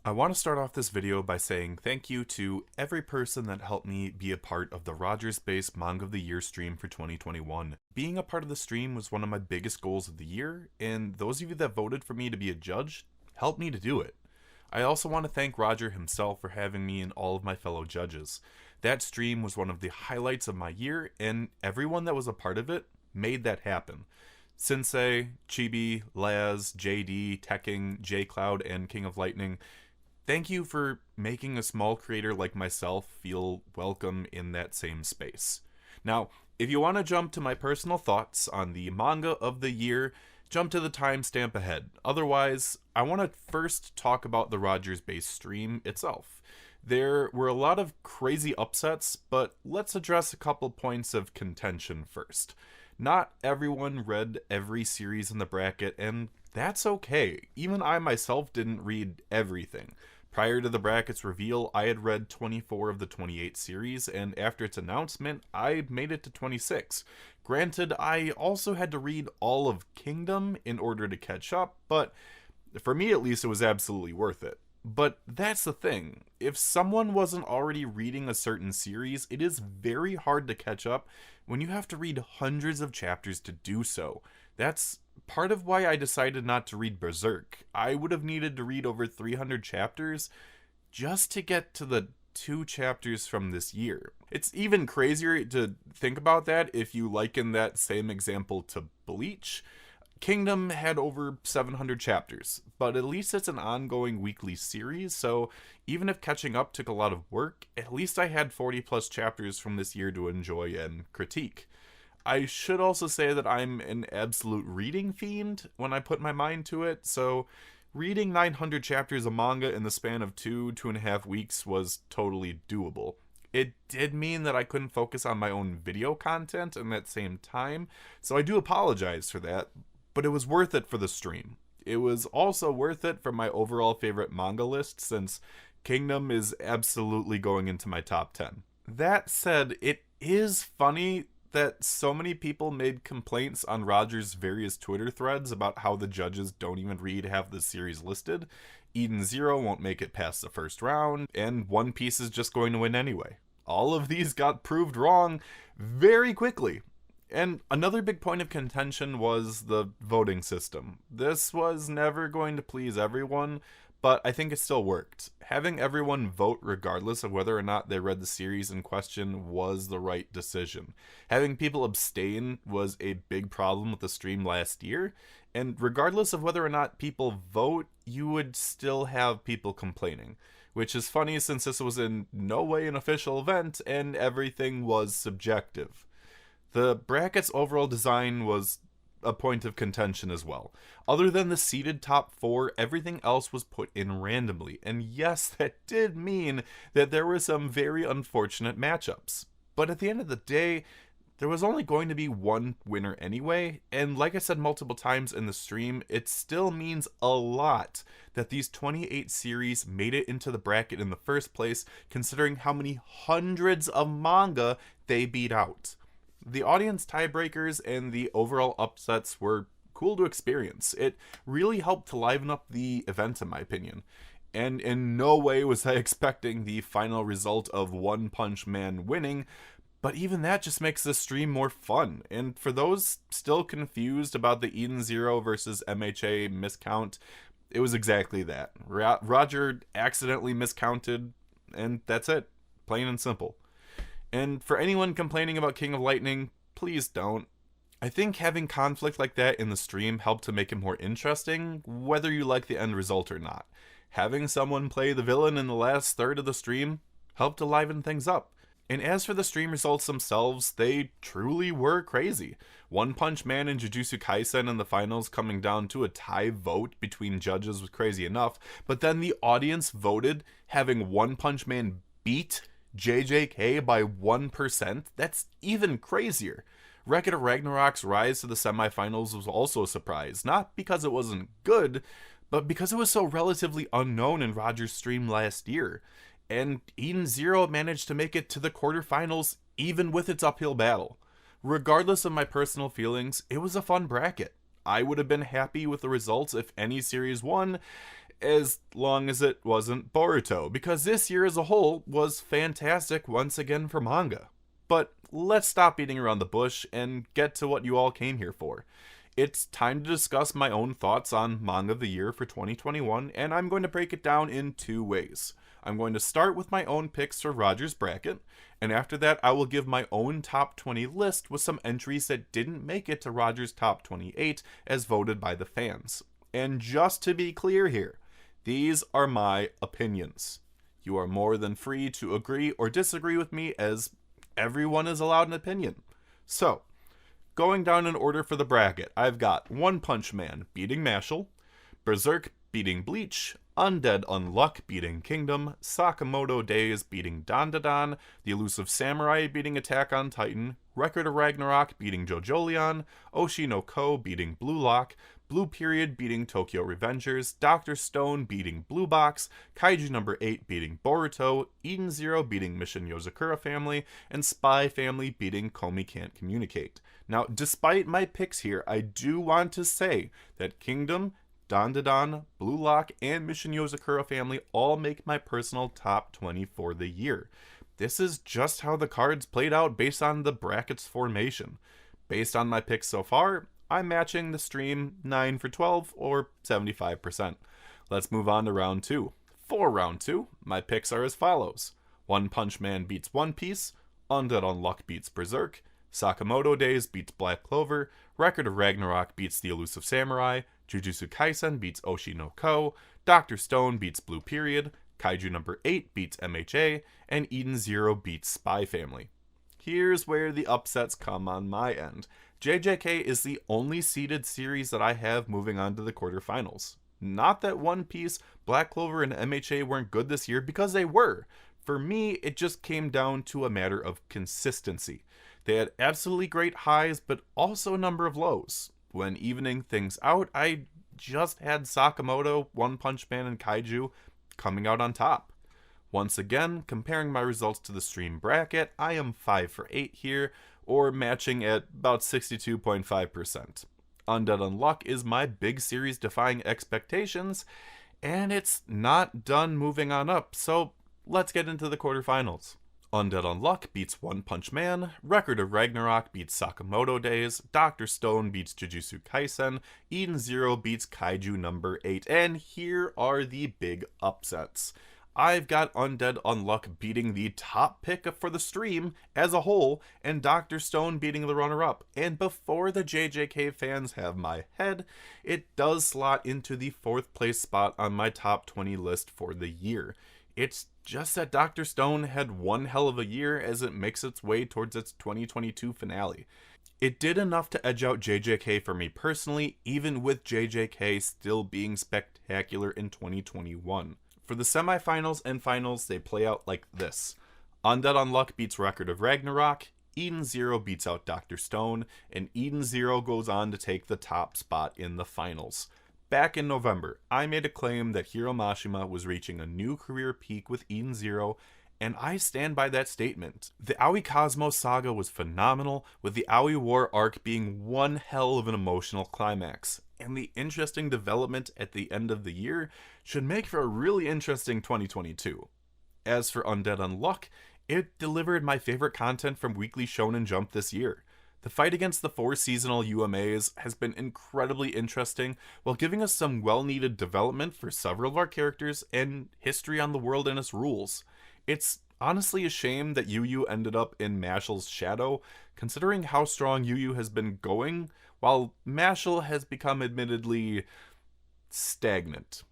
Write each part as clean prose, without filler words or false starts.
I want to start off this video by saying thank you to every person that helped me be a part of the Rogersbase Manga of the Year stream for 2021. Being a part of the stream was one of my biggest goals of the year, and those of you that voted for me to be a judge helped me to do it. I also want to thank Roger himself for having me and all of my fellow judges. That stream was one of the highlights of my year, and everyone that was a part of it made that happen. Sensei, Chibi, Laz, JD, Tekking, JCloud, and King of Lightning, thank you for making a small creator like myself feel welcome in that same space. Now, if you want to jump to my personal thoughts on the manga of the year, jump to the timestamp ahead. Otherwise, I want to first talk about the Rogersbase stream itself. There were a lot of crazy upsets, but let's address a couple points of contention first. Not everyone read every series in the bracket, and that's okay. Even I myself didn't read everything. Prior to the bracket's reveal, I had read 24 of the 28 series, and after its announcement, I made it to 26. Granted, I also had to read all of Kingdom in order to catch up, but for me at least, it was absolutely worth it. But that's the thing. If someone wasn't already reading a certain series, it is very hard to catch up when you have to read hundreds of chapters to do so. That's part of why I decided not to read Berserk. I would have needed to read over 300 chapters just to get to the 2 chapters from this year. It's even crazier to think about that if you liken that same example to Bleach. Kingdom had over 700 chapters, but at least it's an ongoing weekly series, so even if catching up took a lot of work, at least I had 40 plus chapters from this year to enjoy and critique. I should also say that I'm an absolute reading fiend when I put my mind to it, so reading 900 chapters of manga in the span of 2.5 weeks was totally doable. It did mean that I couldn't focus on my own video content in that same time, so I do apologize for that, but it was worth it for the stream. It was also worth it for my overall favorite manga list, since Kingdom is absolutely going into my top 10. That said, it is funny that so many people made complaints on Roger's various Twitter threads about how the judges don't even read half the series listed. Eden Zero won't make it past the first round, and One Piece is just going to win anyway. All of these got proved wrong very quickly. And another big point of contention was the voting system. This was never going to please everyone, but I think it still worked. Having everyone vote regardless of whether or not they read the series in question was the right decision. Having people abstain was a big problem with the stream last year, and regardless of whether or not people vote, you would still have people complaining. Which is funny since this was in no way an official event and everything was subjective. The bracket's overall design was a point of contention as well. Other than the seeded top 4, everything else was put in randomly. And yes, that did mean that there were some very unfortunate matchups. But at the end of the day, there was only going to be one winner anyway, and like I said multiple times in the stream, it still means a lot that these 28 series made it into the bracket in the first place, considering how many hundreds of manga they beat out. The audience tiebreakers and the overall upsets were cool to experience. It really helped to liven up the event in my opinion. And in no way was I expecting the final result of One Punch Man winning, but even that just makes the stream more fun. And for those still confused about the Eden Zero versus MHA miscount, it was exactly that. Roger accidentally miscounted, and that's it. Plain and simple. And for anyone complaining about King of Lightning, please don't. I think having conflict like that in the stream helped to make it more interesting, whether you like the end result or not. Having someone play the villain in the last third of the stream helped to liven things up. And as for the stream results themselves, they truly were crazy. One Punch Man and Jujutsu Kaisen in the finals coming down to a tie vote between judges was crazy enough, but then the audience voted having One Punch Man beat JJK by 1%, that's even crazier. Record of Ragnarok's rise to the semifinals was also a surprise, not because it wasn't good, but because it was so relatively unknown in Roger's stream last year. And Eden Zero managed to make it to the quarterfinals even with its uphill battle. Regardless of my personal feelings, it was a fun bracket. I would have been happy with the results if any series won, as long as it wasn't Boruto, because this year as a whole was fantastic once again for manga. But let's stop beating around the bush and get to what you all came here for. It's time to discuss my own thoughts on Manga of the Year for 2021, and I'm going to break it down in two ways. I'm going to start with my own picks for Roger's bracket, and after that I will give my own top 20 list with some entries that didn't make it to Roger's top 28 as voted by the fans. And just to be clear here, these are my opinions. You are more than free to agree or disagree with me, as everyone is allowed an opinion. So, going down in order for the bracket, I've got One Punch Man beating Mashle, Berserk beating Bleach, Undead Unluck beating Kingdom, Sakamoto Days beating Dandadan, The Elusive Samurai beating Attack on Titan, Record of Ragnarok beating JoJolion, Oshi no Ko beating Blue Lock, Blue Period beating Tokyo Revengers, Dr. Stone beating Blue Box, Kaiju number 8 beating Boruto, Eden Zero beating Mission Yozakura Family, and Spy Family beating Komi Can't Communicate. Now, despite my picks here, I do want to say that Kingdom, Dandadan, Blue Lock, and Mission Yozakura Family all make my personal top 20 for the year. This is just how the cards played out based on the bracket's formation. Based on my picks so far, I'm matching the stream 9 for 12, or 75%. Let's move on to round 2. For round 2, my picks are as follows. One Punch Man beats One Piece, Undead Unluck beats Berserk, Sakamoto Days beats Black Clover, Record of Ragnarok beats The Elusive Samurai, Jujutsu Kaisen beats Oshi no Ko, Dr. Stone beats Blue Period, Kaiju number 8 beats MHA, and Eden Zero beats Spy Family. Here's where the upsets come on my end. JJK is the only seeded series that I have moving on to the quarterfinals. Not that One Piece, Black Clover, and MHA weren't good this year, because they were. For me, it just came down to a matter of consistency. They had absolutely great highs, but also a number of lows. When evening things out, I just had Sakamoto, One Punch Man, and Kaiju coming out on top. Once again, comparing my results to the stream bracket, I am 5 for 8 here, or matching at about 62.5%. Undead Unluck is my big series defying expectations, and it's not done moving on up, so let's get into the quarterfinals. Undead Unluck beats One Punch Man, Record of Ragnarok beats Sakamoto Days, Dr. Stone beats Jujutsu Kaisen, Eden Zero beats Kaiju number 8, and here are the big upsets. I've got Undead Unluck beating the top pick for the stream as a whole, and Dr. Stone beating the runner-up. And before the JJK fans have my head, it does slot into the 4th place spot on my top 20 list for the year. It's just that Dr. Stone had one hell of a year as it makes its way towards its 2022 finale. It did enough to edge out JJK for me personally, even with JJK still being spectacular in 2021. For the semifinals and finals, they play out like this. Undead Unluck beats Record of Ragnarok, Eden Zero beats out Dr. Stone, and Eden Zero goes on to take the top spot in the finals. Back in November, I made a claim that Hiro Mashima was reaching a new career peak with Eden Zero, and I stand by that statement. The Aoi Cosmos saga was phenomenal, with the Aoi War arc being one hell of an emotional climax. And the interesting development at the end of the year should make for a really interesting 2022. As for Undead Unluck, it delivered my favorite content from Weekly Shonen Jump this year. The fight against the 4 seasonal UMAs has been incredibly interesting, while giving us some well-needed development for several of our characters and history on the world and its rules. It's honestly a shame that Yu Yu ended up in Mashle's shadow, considering how strong Yu Yu has been going, while Mashle has become admittedly stagnant.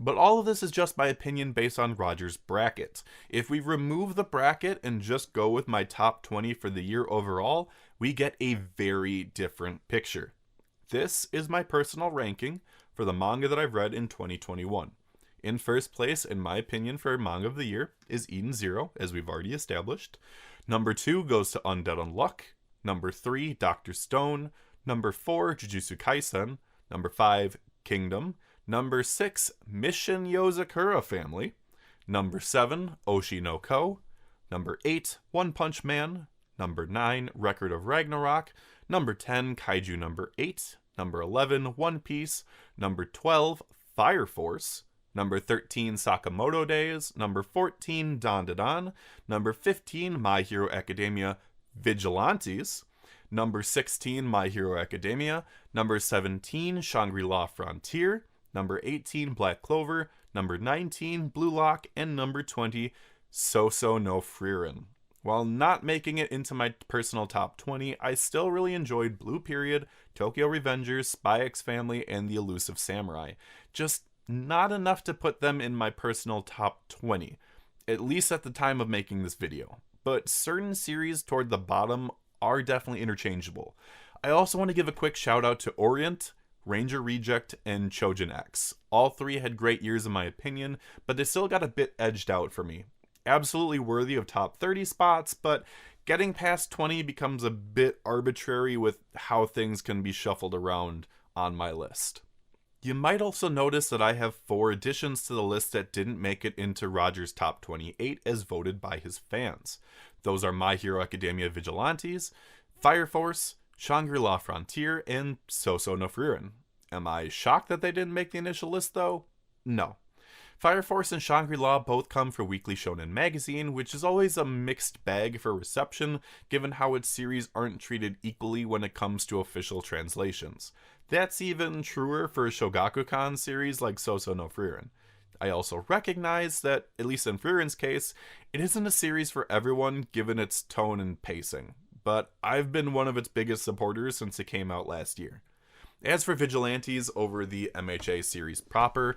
But all of this is just my opinion based on Roger's bracket. If we remove the bracket and just go with my top 20 for the year overall, we get a very different picture. This is my personal ranking for the manga that I've read in 2021. In first place, in my opinion, for manga of the year is Eden Zero, as we've already established. Number 2 goes to Undead Unluck. Number 3, Dr. Stone. Number 4, Jujutsu Kaisen. Number 5, Kingdom. Number 6, Mission Yozakura Family. Number 7, Oshi no Ko. Number 8, One Punch Man. Number 9, Record of Ragnarok. Number 10, Kaiju number 8. Number 11, One Piece. Number 12, Fire Force. Number 13, Sakamoto Days. Number 14, Dandadan. Number 15, My Hero Academia Vigilantes. Number 16, My Hero Academia. Number 17, Shangri-La Frontier. Number 18, Black Clover. Number 19, Blue Lock. And number 20, So no Frieren. While not making it into my personal top 20, I still really enjoyed Blue Period, Tokyo Revengers, Spy X Family, and The Elusive Samurai. Just not enough to put them in my personal top 20, at least at the time of making this video. But certain series toward the bottom are definitely interchangeable. I also want to give a quick shout out to Orient, Ranger Reject, and Chojin X. All three had great years in my opinion, but they still got a bit edged out for me. Absolutely worthy of top 30 spots, but getting past 20 becomes a bit arbitrary with how things can be shuffled around on my list. You might also notice that I have 4 additions to the list that didn't make it into Roger's top 28 as voted by his fans. Those are My Hero Academia Vigilantes, Fire Force, Shangri-La Frontier, and So no Frieren. Am I shocked that they didn't make the initial list though? No. Fire Force and Shangri-La both come for Weekly Shonen Magazine, which is always a mixed bag for reception, given how its series aren't treated equally when it comes to official translations. That's even truer for Shogakukan series like So no Frieren. I also recognize that, at least in Frieren's case, it isn't a series for everyone given its tone and pacing, but I've been one of its biggest supporters since it came out last year. As for Vigilantes over the MHA series proper,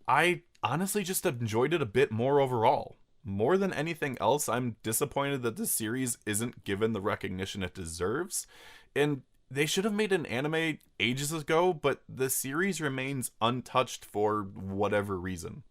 I honestly just enjoyed it a bit more overall. More than anything else, I'm disappointed that this series isn't given the recognition it deserves, and they should have made an anime ages ago, but the series remains untouched for whatever reason.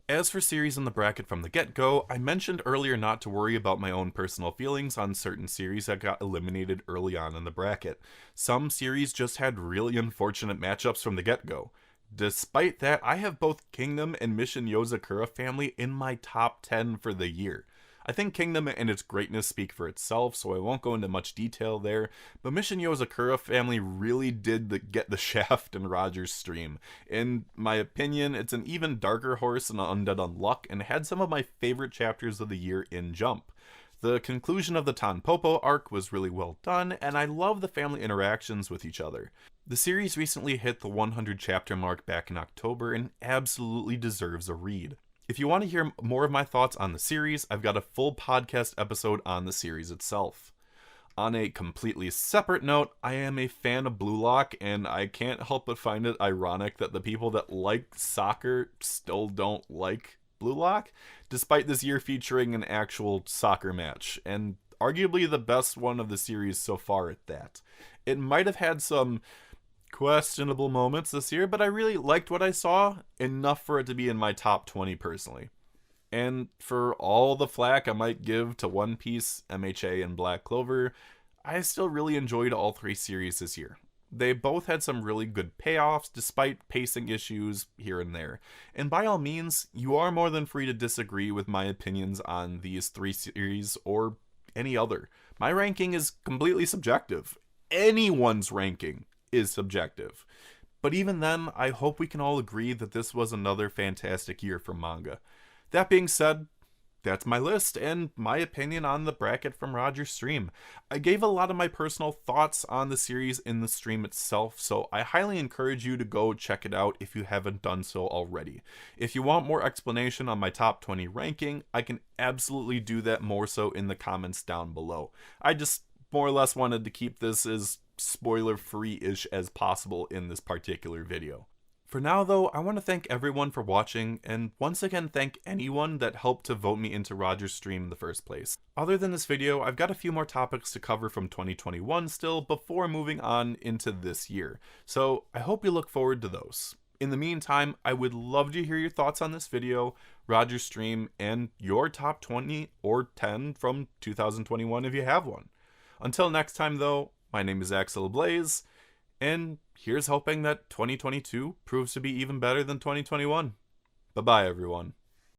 As for series in the bracket from the get-go, I mentioned earlier not to worry about my own personal feelings on certain series that got eliminated early on in the bracket. Some series just had really unfortunate matchups from the get-go. Despite that, I have both Kingdom and Mission Yozakura Family in my top 10 for the year. I think Kingdom and its greatness speak for itself, so I won't go into much detail there, but Mission Yozakura Family really did get the shaft in Roger's stream. In my opinion, it's an even darker horse than Undead Unluck, and had some of my favorite chapters of the year in Jump. The conclusion of the Tanpopo arc was really well done, and I love the family interactions with each other. The series recently hit the 100 chapter mark back in October and absolutely deserves a read. If you want to hear more of my thoughts on the series, I've got a full podcast episode on the series itself. On a completely separate note, I am a fan of Blue Lock, and I can't help but find it ironic that the people that like soccer still don't like Blue Lock, despite this year featuring an actual soccer match, and arguably the best one of the series so far at that. It might have had some questionable moments this year, but I really liked what I saw, enough for it to be in my top 20 personally. And for all the flack I might give to One Piece, MHA, and Black Clover, I still really enjoyed all 3 series this year. They both had some really good payoffs despite pacing issues here and there. And by all means, you are more than free to disagree with my opinions on these 3 series or any other. My ranking is completely subjective. Anyone's ranking is subjective. But even then, I hope we can all agree that this was another fantastic year for manga. That being said, that's my list and my opinion on the bracket from Roger's stream. I gave a lot of my personal thoughts on the series in the stream itself, so I highly encourage you to go check it out if you haven't done so already. If you want more explanation on my top 20 ranking, I can absolutely do that more so in the comments down below. I just more or less wanted to keep this as spoiler-free-ish as possible in this particular video. For now though, I want to thank everyone for watching, and once again thank anyone that helped to vote me into Roger's stream in the first place. Other than this video, I've got a few more topics to cover from 2021 still before moving on into this year, so I hope you look forward to those. In the meantime, I would love to hear your thoughts on this video, Roger's stream, and your top 20 or 10 from 2021 if you have one. Until next time though, my name is Axel Blaze, and here's hoping that 2022 proves to be even better than 2021. Bye-bye, everyone.